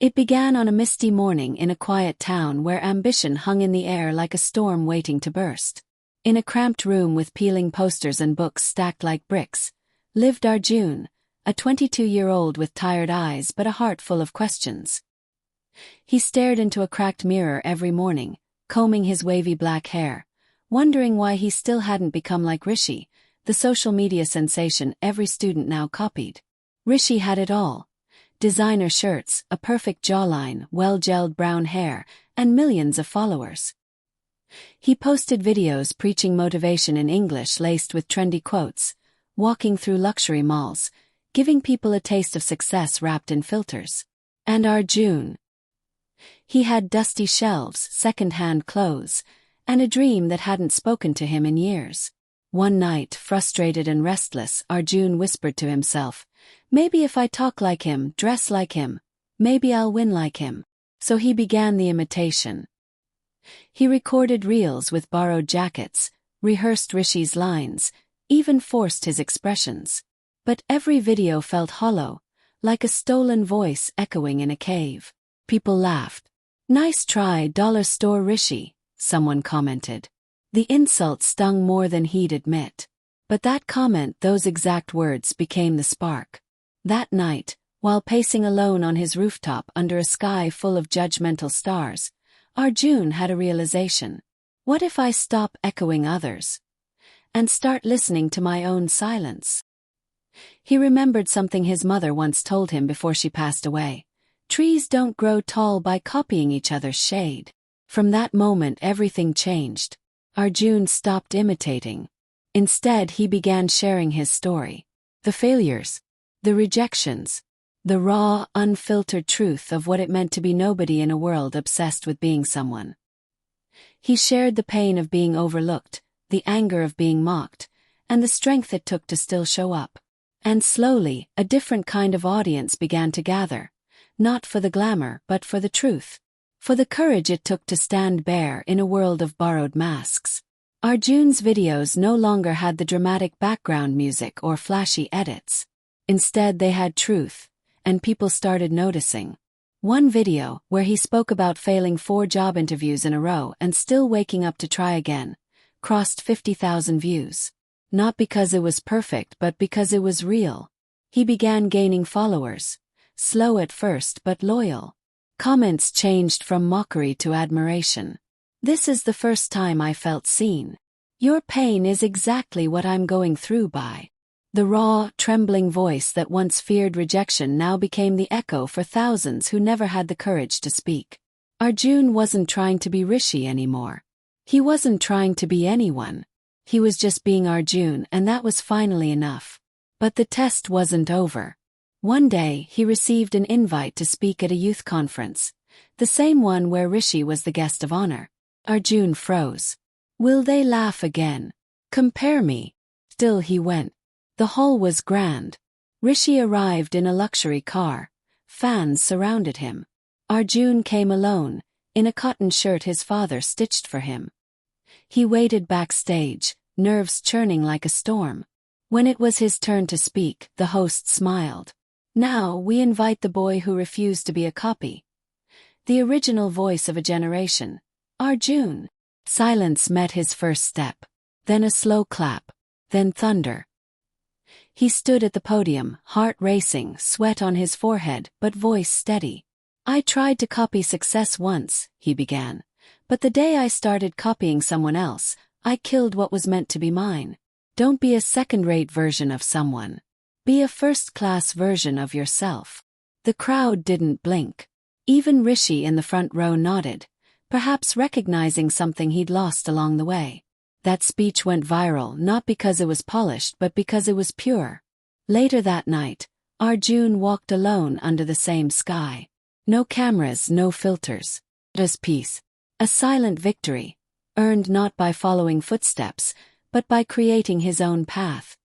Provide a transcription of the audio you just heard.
It began on a misty morning in a quiet town where ambition hung in the air like a storm waiting to burst. In a cramped room with peeling posters and books stacked like bricks, lived Arjun, a 22-year-old with tired eyes but a heart full of questions. He stared into a cracked mirror every morning, combing his wavy black hair, wondering why he still hadn't become like Rishi, the social media sensation every student now copied. Rishi had it all: designer shirts, a perfect jawline, well-gelled brown hair, and millions of followers. He posted videos preaching motivation in English laced with trendy quotes, walking through luxury malls, giving people a taste of success wrapped in filters. And Arjun? He had dusty shelves, second-hand clothes, and a dream that hadn't spoken to him in years. One night, frustrated and restless, Arjun whispered to himself, "Maybe if I talk like him, dress like him, maybe I'll win like him." So he began the imitation. He recorded reels with borrowed jackets, rehearsed Rishi's lines, even forced his expressions. But every video felt hollow, like a stolen voice echoing in a cave. People laughed. "Nice try, dollar store Rishi," someone commented. The insult stung more than he'd admit. But that comment, those exact words, became the spark. That night, while pacing alone on his rooftop under a sky full of judgmental stars, Arjun had a realization. What if I stop echoing others and start listening to my own silence? He remembered something his mother once told him before she passed away. Trees don't grow tall by copying each other's shade. From that moment everything changed. Arjun stopped imitating. Instead, he began sharing his story. The failures, the rejections, the raw, unfiltered truth of what it meant to be nobody in a world obsessed with being someone. He shared the pain of being overlooked, the anger of being mocked, and the strength it took to still show up. And slowly, a different kind of audience began to gather, not for the glamour but for the truth, for the courage it took to stand bare in a world of borrowed masks. Arjun's videos no longer had the dramatic background music or flashy edits. Instead, they had truth, and people started noticing. One video, where he spoke about failing 4 job interviews in a row and still waking up to try again, crossed 50,000 views. Not because it was perfect but because it was real. He began gaining followers, slow at first but loyal. Comments changed from mockery to admiration. "This is the first time I felt seen. Your pain is exactly what I'm going through." By the raw, trembling voice that once feared rejection now became the echo for thousands who never had the courage to speak. Arjun wasn't trying to be Rishi anymore. He wasn't trying to be anyone. He was just being Arjun, and that was finally enough. But the test wasn't over. One day, he received an invite to speak at a youth conference, the same one where Rishi was the guest of honor. Arjun froze. Will they laugh again? Compare me? Still he went. The hall was grand. Rishi arrived in a luxury car. Fans surrounded him. Arjun came alone, in a cotton shirt his father stitched for him. He waited backstage, nerves churning like a storm. When it was his turn to speak, the host smiled. "Now we invite the boy who refused to be a copy. The original voice of a generation, Arjun." Silence met his first step. Then a slow clap. Then thunder. He stood at the podium, heart racing, sweat on his forehead, but voice steady. "I tried to copy success once," he began. "But the day I started copying someone else, I killed what was meant to be mine. Don't be a second-rate version of someone. Be a first-class version of yourself." The crowd didn't blink. Even Rishi in the front row nodded, perhaps recognizing something he'd lost along the way. That speech went viral not because it was polished but because it was pure. Later that night, Arjun walked alone under the same sky. No cameras, no filters. Just peace. A silent victory, earned not by following footsteps, but by creating his own path.